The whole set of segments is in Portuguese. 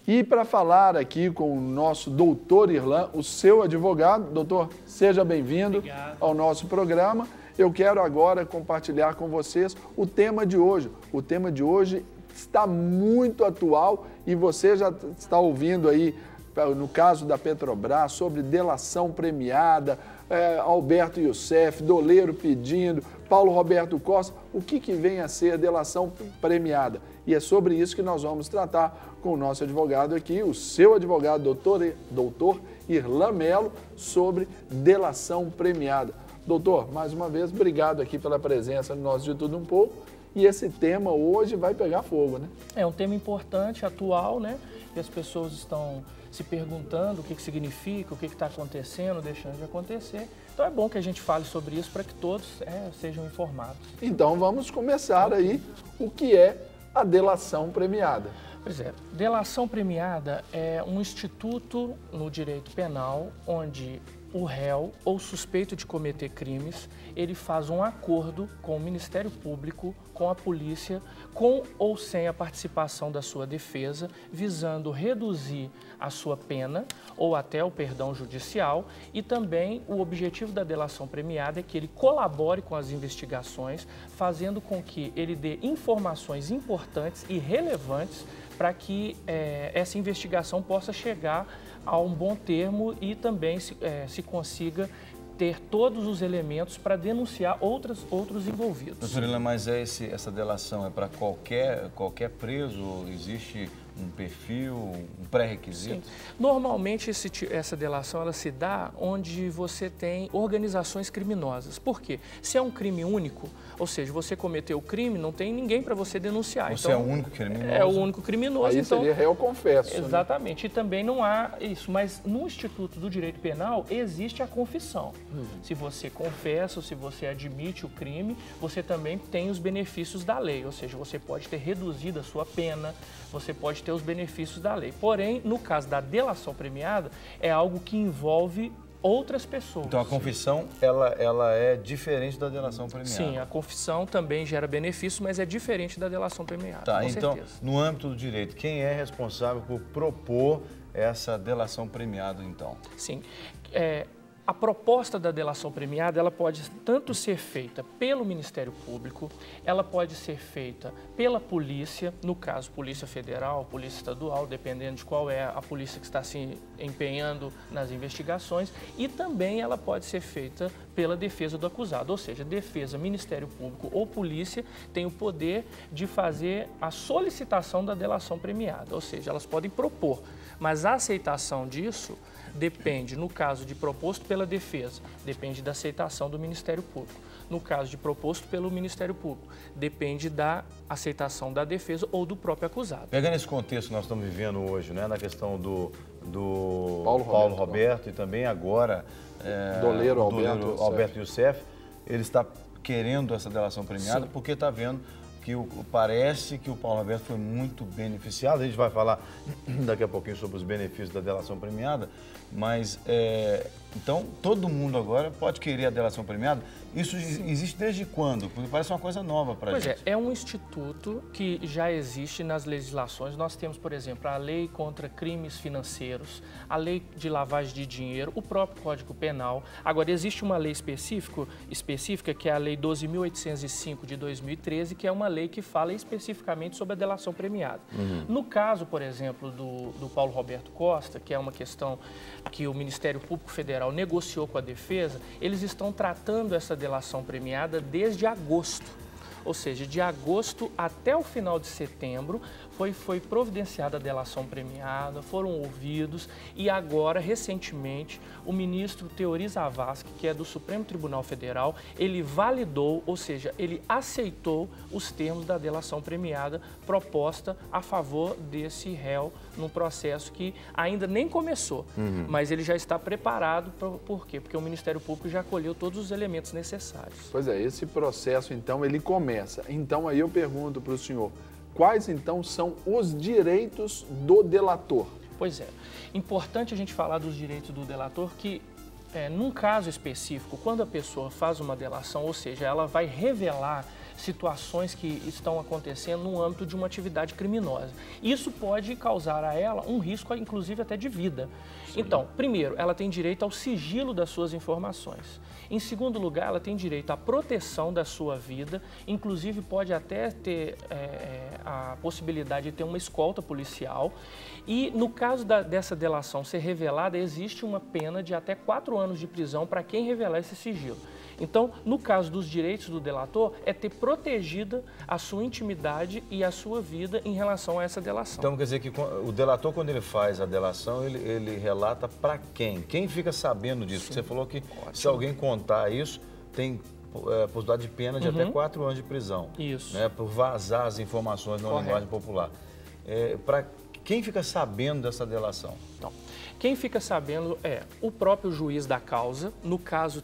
E para falar aqui com o nosso doutor Irlan, o seu advogado, doutor, seja bem-vindo ao nosso programa. Eu quero agora compartilhar com vocês o tema de hoje. O tema de hoje está muito atual e você já está ouvindo aí, no caso da Petrobras, sobre delação premiada, Alberto Youssef, Doleiro pedindo, Paulo Roberto Costa, o que vem a ser a delação premiada? E é sobre isso que nós vamos tratar com o nosso advogado aqui, o seu advogado, doutor Irlan Melo, sobre delação premiada. Doutor, mais uma vez, obrigado aqui pela presença no nosso De Tudo Um Pouco. E esse tema hoje vai pegar fogo, né? É um tema importante, atual, né? E as pessoas estão se perguntando o que significa, o que está acontecendo, deixando de acontecer. Então é bom que a gente fale sobre isso para que todos sejam informados. Então vamos começar aí o que é a delação premiada. Pois é, delação premiada é um instituto no direito penal onde o réu ou suspeito de cometer crimes, ele faz um acordo com o Ministério Público, com a polícia, com ou sem a participação da sua defesa, visando reduzir a sua pena ou até o perdão judicial. E também o objetivo da delação premiada é que ele colabore com as investigações, fazendo com que ele dê informações importantes e relevantes para que essa investigação possa chegar a um bom termo e também se consiga ter todos os elementos para denunciar outros envolvidos. Doutor Irlan, mas essa delação é para qualquer preso? Existe um perfil, um pré-requisito? Sim. Normalmente essa delação ela se dá onde você tem organizações criminosas. Por quê? Se é um crime único, ou seja, você cometeu o crime, não tem ninguém para você denunciar. Você então, é o único criminoso? É o único criminoso. Aí então, seria réu confesso. Exatamente. Né? E também não há isso. Mas no Instituto do Direito Penal existe a confissão. Se você confessa ou se você admite o crime, você também tem os benefícios da lei. Ou seja, você pode ter reduzido a sua pena, você pode ter os benefícios da lei. Porém, no caso da delação premiada, é algo que envolve outras pessoas. Então a confissão, ela é diferente da delação premiada? Sim, a confissão também gera benefício, mas é diferente da delação premiada, tá, com então, certeza. No âmbito do direito, quem é responsável por propor essa delação premiada, então? Sim, a proposta da delação premiada, ela pode tanto ser feita pelo Ministério Público, ela pode ser feita pela polícia, no caso, Polícia Federal, Polícia Estadual, dependendo de qual é a polícia que está se empenhando nas investigações, e também ela pode ser feita pela defesa do acusado, ou seja, defesa, Ministério Público ou polícia tem o poder de fazer a solicitação da delação premiada, ou seja, elas podem propor, mas a aceitação disso depende, no caso de proposto pela defesa, depende da aceitação do Ministério Público. No caso de proposto pelo Ministério Público, depende da aceitação da defesa ou do próprio acusado. Pegando esse contexto que nós estamos vivendo hoje, né, na questão do Paulo Roberto e também agora Doleiro Alberto Youssef, ele está querendo essa delação premiada. Sim. Porque está vendo que parece que o Paulo Roberto foi muito beneficiado. A gente vai falar daqui a pouquinho sobre os benefícios da delação premiada, mas então todo mundo agora pode querer a delação premiada. Isso existe desde quando? Porque parece uma coisa nova para a gente. Pois é um instituto que já existe nas legislações. Nós temos, por exemplo, a lei contra crimes financeiros, a lei de lavagem de dinheiro, o próprio Código Penal. Agora, existe uma lei específica que é a Lei 12.805 de 2013, que é uma lei que fala especificamente sobre a delação premiada. No caso, por exemplo, do Paulo Roberto Costa, que é uma questão que o Ministério Público Federal negociou com a defesa, eles estão tratando essa delação premiada desde agosto. Ou seja, de agosto até o final de setembro foi providenciada a delação premiada, foram ouvidos e agora, recentemente, o ministro Teori Zavascki, que é do Supremo Tribunal Federal, ele validou, ou seja, ele aceitou os termos da delação premiada proposta a favor desse réu num processo que ainda nem começou, mas ele já está preparado. Por quê? Porque o Ministério Público já colheu todos os elementos necessários. Pois é, esse processo, então, ele começa. Então, aí eu pergunto para o senhor, quais, então, são os direitos do delator? Pois é, importante a gente falar dos direitos do delator que, num caso específico, quando a pessoa faz uma delação, ou seja, ela vai revelar situações que estão acontecendo no âmbito de uma atividade criminosa. Isso pode causar a ela um risco, inclusive até de vida. Sim. Então, primeiro, ela tem direito ao sigilo das suas informações. Em segundo lugar, ela tem direito à proteção da sua vida, inclusive pode até ter a possibilidade de ter uma escolta policial. E no caso dessa delação ser revelada, existe uma pena de até 4 anos de prisão para quem revelar esse sigilo. Então, no caso dos direitos do delator, é ter protegida a sua intimidade e a sua vida em relação a essa delação. Então, quer dizer que o delator, quando ele faz a delação, ele relata para quem? Quem fica sabendo disso? Porque você falou que se alguém contar isso, tem possibilidade de pena de até 4 anos de prisão. Isso. Né, por vazar as informações na linguagem popular. Para quem fica sabendo dessa delação? Então, quem fica sabendo é o próprio juiz da causa. No caso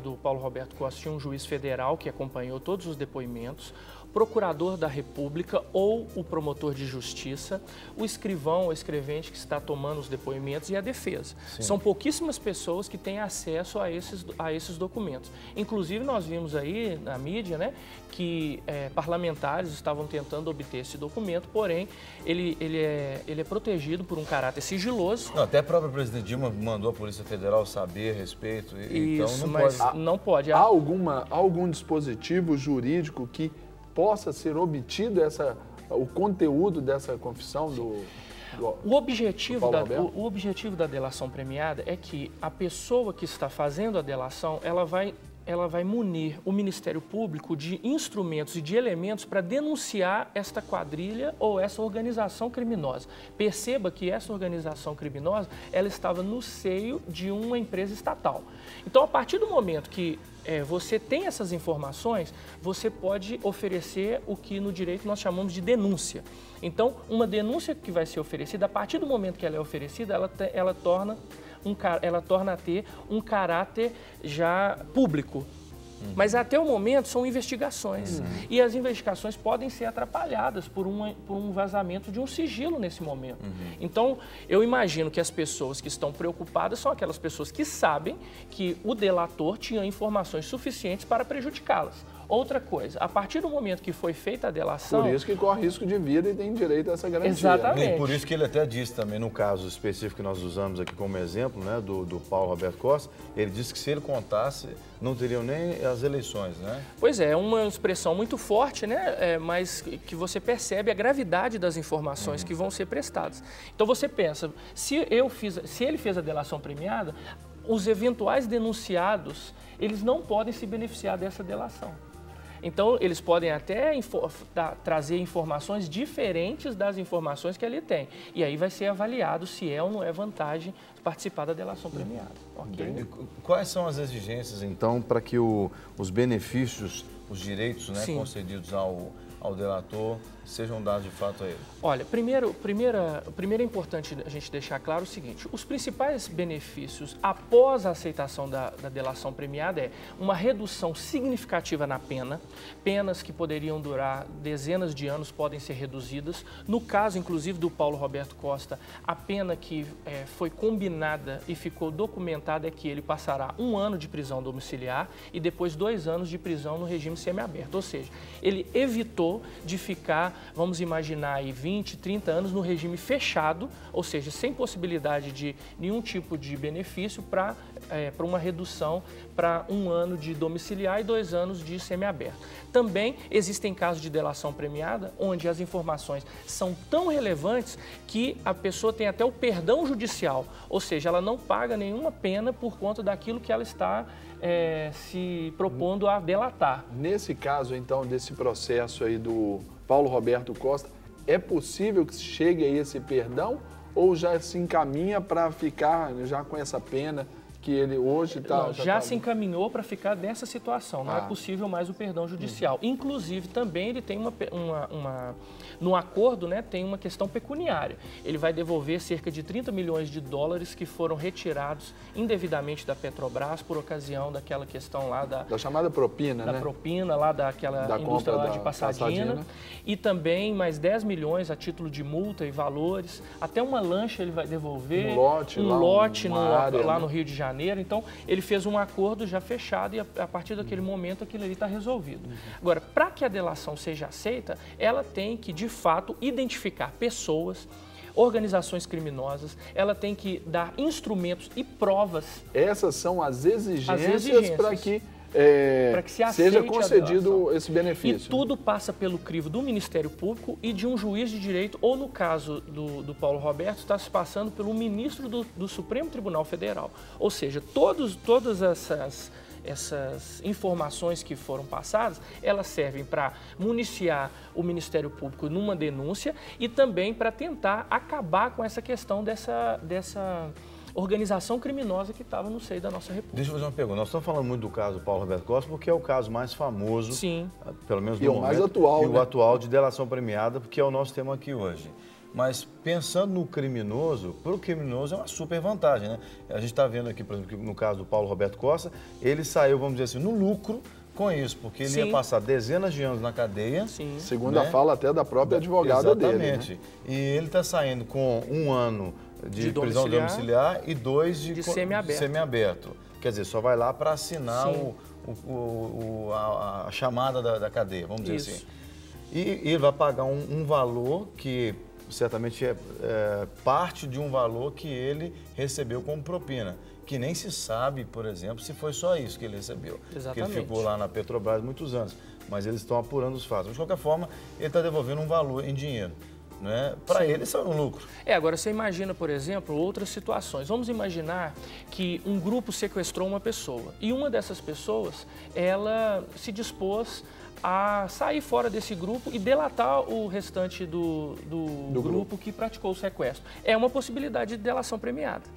do Paulo Roberto Costa, tinha um juiz federal que acompanhou todos os depoimentos, procurador da República ou o promotor de justiça, o escrivão ou escrevente que está tomando os depoimentos e a defesa. Sim. São pouquíssimas pessoas que têm acesso a esses documentos. Inclusive, nós vimos aí na mídia, né, que parlamentares estavam tentando obter esse documento, porém, ele é protegido por um caráter sigiloso. Não, até a própria presidente Dilma mandou a Polícia Federal saber a respeito. Isso, então mas não pode. Há algum dispositivo jurídico que possa ser obtido o conteúdo dessa confissão o objetivo da delação premiada é que a pessoa que está fazendo a delação, ela vai munir o Ministério Público de instrumentos e de elementos para denunciar esta quadrilha ou essa organização criminosa. Perceba que essa organização criminosa, ela estava no seio de uma empresa estatal. Então, a partir do momento que você tem essas informações, você pode oferecer o que no direito nós chamamos de denúncia. Então, uma denúncia que vai ser oferecida, a partir do momento que ela é oferecida, ela torna a ter um caráter já público. Mas até o momento são investigações. E as investigações podem ser atrapalhadas por um vazamento de um sigilo nesse momento. Então, eu imagino que as pessoas que estão preocupadas são aquelas pessoas que sabem que o delator tinha informações suficientes para prejudicá-las. Outra coisa, a partir do momento que foi feita a delação... Por isso que corre risco de vida e tem direito a essa garantia. Exatamente. E por isso que ele até disse também, no caso específico que nós usamos aqui como exemplo, né, do Paulo Roberto Costa, ele disse que se ele contasse, não teriam nem as eleições, né? Pois é uma expressão muito forte, né, mas que você percebe a gravidade das informações que vão ser prestadas. Então você pensa, se ele fez a delação premiada, os eventuais denunciados, eles não podem se beneficiar dessa delação. Então, eles podem até trazer informações diferentes das informações que ele tem. E aí vai ser avaliado se é ou não é vantagem participar da delação premiada. Okay? Quais são as exigências, então, para que os benefícios, os direitos, né, concedidos ao delator sejam dados de fato a ele? Olha, primeiro é importante a gente deixar claro o seguinte: os principais benefícios após a aceitação da delação premiada é uma redução significativa na pena. Penas que poderiam durar dezenas de anos podem ser reduzidas. No caso, inclusive, do Paulo Roberto Costa, a pena que foi combinada e ficou documentada é que ele passará 1 ano de prisão domiciliar e depois 2 anos de prisão no regime semiaberto. Ou seja, ele evitou de ficar, vamos imaginar aí, 20, 30 anos no regime fechado, ou seja, sem possibilidade de nenhum tipo de benefício para uma redução para 1 ano de domiciliar e 2 anos de semiaberto. Também existem casos de delação premiada onde as informações são tão relevantes que a pessoa tem até o perdão judicial, ou seja, ela não paga nenhuma pena por conta daquilo que ela está se propondo a delatar. Nesse caso, então, desse processo aí do Paulo Roberto Costa, é possível que chegue a esse perdão ou já se encaminha para ficar já com essa pena que ele hoje está... Já se encaminhou para ficar nessa situação, não é possível mais o perdão judicial. Inclusive, também ele tem no acordo, né, tem uma questão pecuniária. Ele vai devolver cerca de 30 milhões de dólares que foram retirados indevidamente da Petrobras por ocasião daquela questão lá da chamada propina, né? Da propina lá daquela indústria lá de Pasadena. E também mais 10 milhões a título de multa e valores. Até uma lancha ele vai devolver. Um lote lá no Rio de Janeiro. janeiro, então ele fez um acordo já fechado e a partir daquele momento aquilo ali está resolvido. Agora, para que a delação seja aceita, ela tem que, de fato, identificar pessoas, organizações criminosas, ela tem que dar instrumentos e provas. Essas são as exigências para que seja concedido esse benefício. E tudo passa pelo crivo do Ministério Público e de um juiz de direito, ou no caso do Paulo Roberto, está se passando pelo ministro do Supremo Tribunal Federal. Ou seja, todas essas informações que foram passadas, elas servem para municiar o Ministério Público numa denúncia e também para tentar acabar com essa questão dessa organização criminosa que estava no seio da nossa República. Deixa eu fazer uma pergunta. Nós estamos falando muito do caso do Paulo Roberto Costa porque é o caso mais famoso, sim, pelo menos do momento, mais atual, e o atual de delação premiada, porque é o nosso tema aqui hoje. Mas pensando no criminoso, para o criminoso é uma super vantagem, né? A gente está vendo aqui, por exemplo, que no caso do Paulo Roberto Costa, ele saiu, vamos dizer assim, no lucro com isso, porque ele ia passar dezenas de anos na cadeia. Sim. Segundo a fala até da própria advogada dele. Exatamente. Né? E ele está saindo com 1 ano de prisão domiciliar e 2 de semiaberto. Quer dizer, só vai lá para assinar a chamada da cadeia, vamos dizer assim. E ele vai pagar um valor que certamente é parte de um valor que ele recebeu como propina, que nem se sabe, por exemplo, se foi só isso que ele recebeu. Exatamente. Porque ele ficou lá na Petrobras muitos anos, mas eles estão apurando os fatos. Mas, de qualquer forma, ele está devolvendo um valor em dinheiro. Né? Para ele, isso é um lucro. Agora você imagina, por exemplo, outras situações. Vamos imaginar que um grupo sequestrou uma pessoa e uma dessas pessoas, ela se dispôs a sair fora desse grupo e delatar o restante do grupo que praticou o sequestro. É uma possibilidade de delação premiada.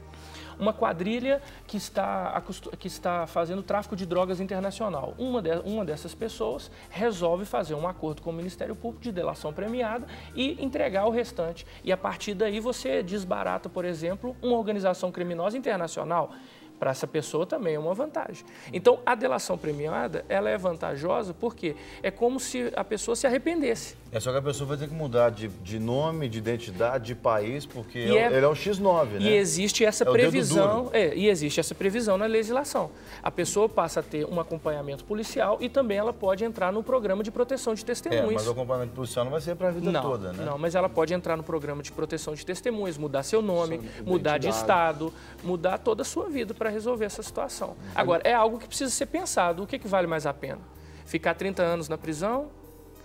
Uma quadrilha que está fazendo tráfico de drogas internacional. Uma dessas pessoas resolve fazer um acordo com o Ministério Público de delação premiada e entregar o restante. E a partir daí você desbarata, por exemplo, uma organização criminosa internacional. Para essa pessoa também é uma vantagem. Então, a delação premiada, ela é vantajosa porque é como se a pessoa se arrependesse. É só que a pessoa vai ter que mudar de nome, de identidade, de país, porque ele é um X9, né? E existe essa previsão, e existe essa previsão na legislação. A pessoa passa a ter um acompanhamento policial e também ela pode entrar no programa de proteção de testemunhas. Mas o acompanhamento policial não vai ser para a vida toda, né? Não, mas ela pode entrar no programa de proteção de testemunhas, mudar seu nome, mudar de estado, mudar toda a sua vida para resolver essa situação. Agora, é algo que precisa ser pensado. O que vale mais a pena? Ficar 30 anos na prisão?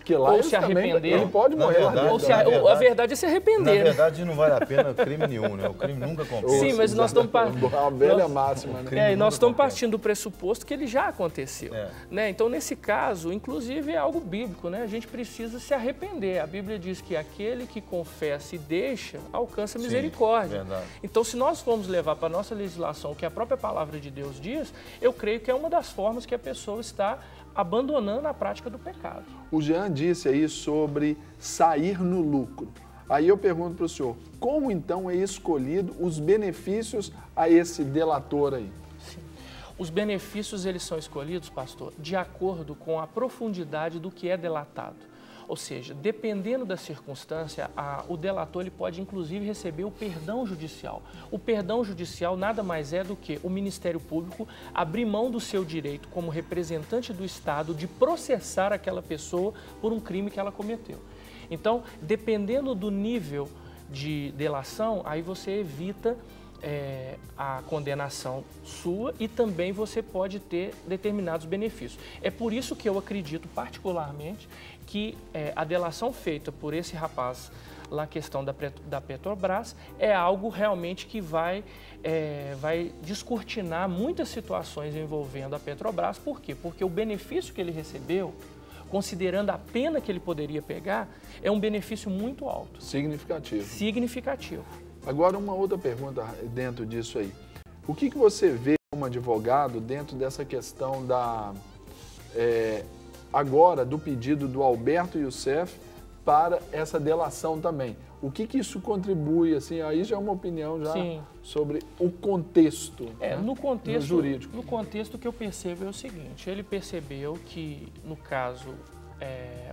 Que lá ou se arrepender? Ele pode morrer lá dentro. A verdade é se arrepender. Na verdade, não vale a pena crime nenhum, né? O crime nunca compensa. Sim, mas nós estamos a velha máxima, né? Nós estamos partindo do pressuposto que ele já aconteceu. Né? Então, nesse caso, inclusive, é algo bíblico, né? A gente precisa se arrepender. A Bíblia diz que aquele que confessa e deixa, alcança misericórdia. Verdade. Então, se nós formos levar para a nossa legislação o que a própria palavra de Deus diz, eu creio que é uma das formas que a pessoa está abandonando a prática do pecado. O Jean disse aí sobre sair no lucro. Aí eu pergunto para o senhor, como então é escolhido os benefícios a esse delator aí? Sim. Os benefícios, eles são escolhidos, pastor, de acordo com a profundidade do que é delatado. Ou seja, dependendo da circunstância, o delator ele pode inclusive receber o perdão judicial. O perdão judicial nada mais é do que o Ministério Público abrir mão do seu direito como representante do Estado de processar aquela pessoa por um crime que ela cometeu. Então, dependendo do nível de delação, aí você evita a condenação sua e também você pode ter determinados benefícios. É por isso que eu acredito particularmente que a delação feita por esse rapaz lá, questão da Petrobras, é algo realmente que vai descortinar muitas situações envolvendo a Petrobras. Por quê? Porque o benefício que ele recebeu, considerando a pena que ele poderia pegar, é um benefício muito alto. Significativo. Significativo. Agora, uma outra pergunta dentro disso aí. O que você vê como advogado dentro dessa questão agora do pedido do Alberto Youssef para essa delação também? O que isso contribui, assim, aí já é uma opinião já sobre o contexto, né? No contexto jurídico. No contexto, que eu percebo é o seguinte, ele percebeu que, no caso,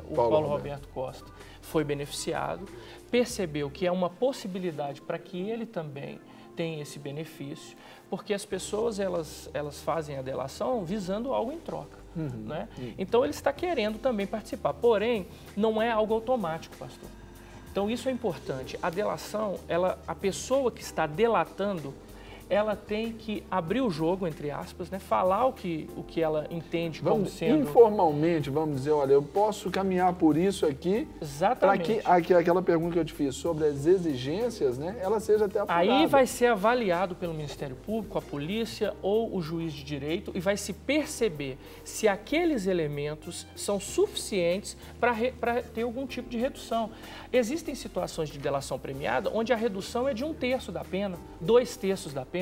o Paulo Roberto Costa foi beneficiado, percebeu que é uma possibilidade para que ele também tem esse benefício, porque as pessoas elas fazem a delação visando algo em troca. Né? Então, ele está querendo também participar, porém, não é algo automático, pastor. Então, isso é importante. A delação, a pessoa que está delatando, ela tem que abrir o jogo, entre aspas, né? Falar o que ela entende como sendo... Informalmente, vamos dizer, olha, eu posso caminhar por isso aqui, para que aquela pergunta que eu te fiz sobre as exigências, né, ela seja até apurada. Aí vai ser avaliado pelo Ministério Público, a polícia ou o juiz de direito e vai se perceber se aqueles elementos são suficientes para ter algum tipo de redução. Existem situações de delação premiada onde a redução é de 1/3 da pena, 2/3 da pena.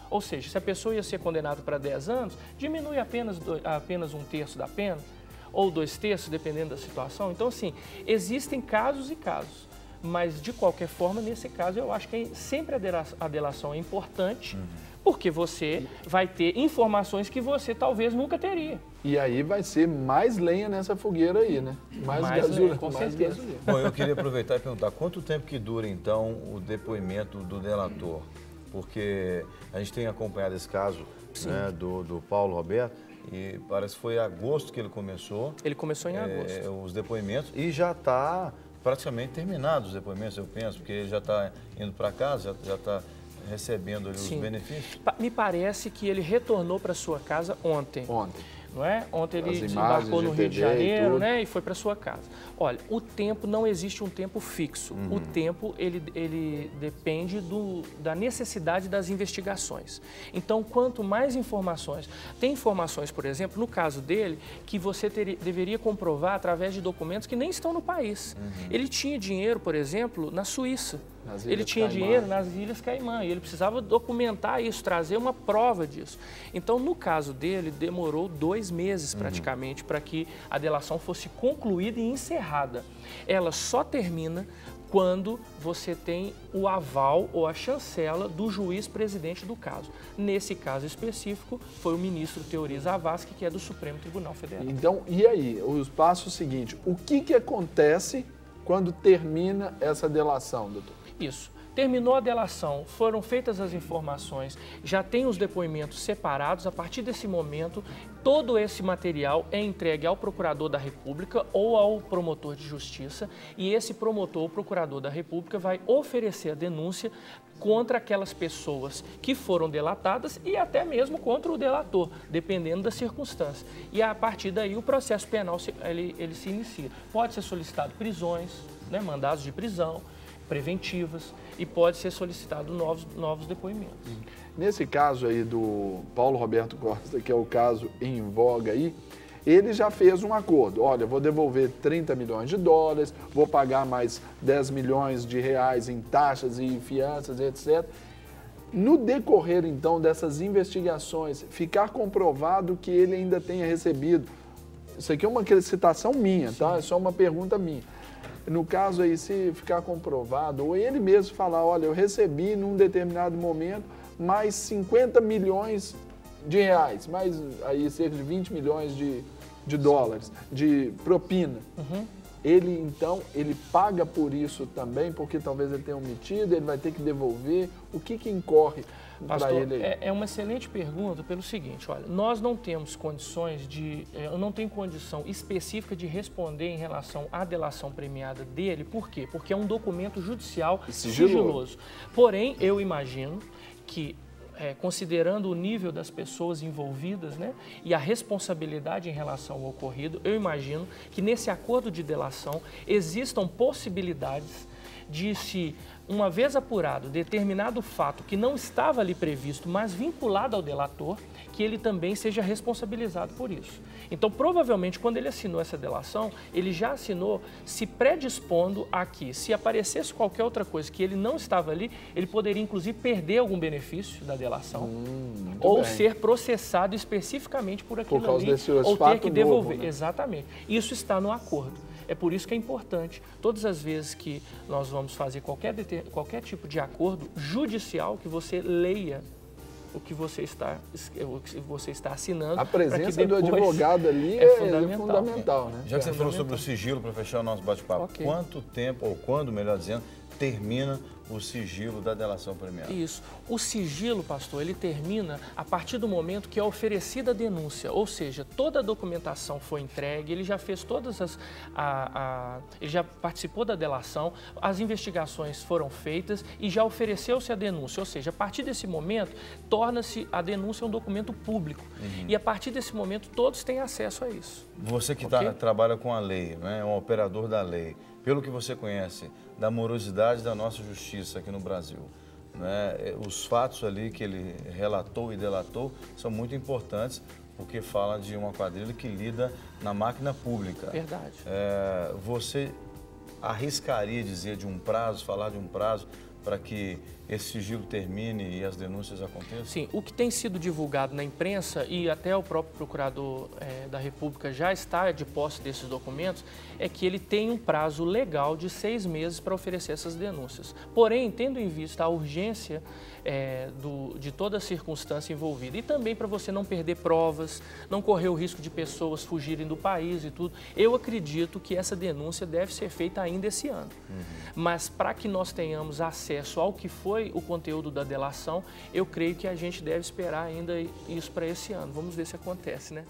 Ou seja, se a pessoa ia ser condenada para 10 anos, diminui apenas 1/3 da pena, ou 2/3, dependendo da situação. Então, assim, existem casos e casos. Mas, de qualquer forma, nesse caso, eu acho que sempre a delação é importante, porque você vai ter informações que você talvez nunca teria. E aí vai ser mais lenha nessa fogueira aí, né? Mais gasolina, com certeza. Bom, eu queria aproveitar e perguntar, quanto tempo que dura, então, o depoimento do delator? Porque a gente tem acompanhado esse caso, né, do Paulo Roberto, e parece que foi em agosto que ele começou. Ele começou em agosto. Os depoimentos, e já está praticamente terminado os depoimentos, eu penso, porque ele já está indo para casa, já está recebendo ali os benefícios. Me parece que ele retornou para sua casa ontem. Não é? Ontem ele desembarcou no Rio de Janeiro, né, e foi para sua casa. Olha, o tempo, não existe um tempo fixo. O tempo, ele depende da necessidade das investigações. Então, quanto mais informações... Tem informações, por exemplo, no caso dele, que você deveria comprovar através de documentos que nem estão no país. Ele tinha dinheiro, por exemplo, na Suíça. Ele tinha dinheiro nas Ilhas Caimã e ele precisava documentar isso, trazer uma prova disso. Então, no caso dele, demorou 2 meses praticamente para que a delação fosse concluída e encerrada. Ela só termina quando você tem o aval ou a chancela do juiz presidente do caso. Nesse caso específico, foi o ministro Teori Zavascki, que é do Supremo Tribunal Federal. Então, e aí? O passo seguinte, o que acontece quando termina essa delação, doutor? Isso. Terminou a delação, foram feitas as informações, já tem os depoimentos separados. A partir desse momento, todo esse material é entregue ao procurador da República ou ao promotor de justiça, e esse promotor ou procurador da República vai oferecer a denúncia contra aquelas pessoas que foram delatadas e até mesmo contra o delator, dependendo da circunstância. E a partir daí o processo penal ele se inicia. Pode ser solicitado prisões, né, mandados de prisão, preventivas, e pode ser solicitado novos depoimentos. Nesse caso aí do Paulo Roberto Costa, que é o caso em voga aí, ele já fez um acordo. Olha, vou devolver 30 milhões de dólares, vou pagar mais 10 milhões de reais em taxas e fianças, etc. No decorrer, então, dessas investigações, ficar comprovado que ele ainda tenha recebido... Isso aqui é uma citação minha, tá? É só uma pergunta minha. No caso aí, se ficar comprovado, ou ele mesmo falar, olha, eu recebi num determinado momento mais 50 milhões de reais, mais aí cerca de 20 milhões de dólares de propina. Ele, então, ele paga por isso também, porque talvez ele tenha omitido, ele vai ter que devolver. O que incorre para ele aí? É uma excelente pergunta pelo seguinte, olha, nós não temos condições eu não tenho condição específica de responder em relação à delação premiada dele. Por quê? Porque é um documento judicial sigiloso. Porém, eu imagino que, considerando o nível das pessoas envolvidas, né, e a responsabilidade em relação ao ocorrido, eu imagino que nesse acordo de delação existam possibilidades de, se uma vez apurado determinado fato que não estava ali previsto, mas vinculado ao delator, que ele também seja responsabilizado por isso. Então, provavelmente, quando ele assinou essa delação, ele já assinou se predispondo a que, se aparecesse qualquer outra coisa que ele não estava ali, ele poderia, inclusive, perder algum benefício da delação ou ser processado especificamente por aquilo ali, ou ter que devolver. Novo, né? Exatamente. Isso está no acordo. É por isso que é importante, todas as vezes que nós vamos fazer qualquer tipo de acordo judicial, que você leia o que você está assinando. A presença do advogado ali é fundamental, né? Já que você falou sobre o sigilo, para fechar o nosso bate-papo, quanto tempo, ou quando, melhor dizendo, termina o sigilo da delação premiada? Isso. O sigilo, pastor, ele termina a partir do momento que é oferecida a denúncia, ou seja, toda a documentação foi entregue, ele já fez todas as... ele já participou da delação, as investigações foram feitas e já ofereceu-se a denúncia, ou seja, a partir desse momento, torna-se a denúncia um documento público. E a partir desse momento, todos têm acesso a isso. Você que Ok? trabalha com a lei, né, é um operador da lei, pelo que você conhece da morosidade da nossa justiça aqui no Brasil, né, os fatos ali que ele relatou e delatou são muito importantes, porque fala de uma quadrilha que lida na máquina pública. Verdade. Você arriscaria dizer de um prazo, falar de um prazo para que esse sigilo termine e as denúncias aconteçam? Sim, o que tem sido divulgado na imprensa e até o próprio procurador da República já está de posse desses documentos, é que ele tem um prazo legal de 6 meses para oferecer essas denúncias. Porém, tendo em vista a urgência de toda a circunstância envolvida e também para você não perder provas, não correr o risco de pessoas fugirem do país e tudo, eu acredito que essa denúncia deve ser feita ainda esse ano. Mas para que nós tenhamos acesso ao que foi o conteúdo da delação, eu creio que a gente deve esperar ainda isso para esse ano. Vamos ver se acontece, né?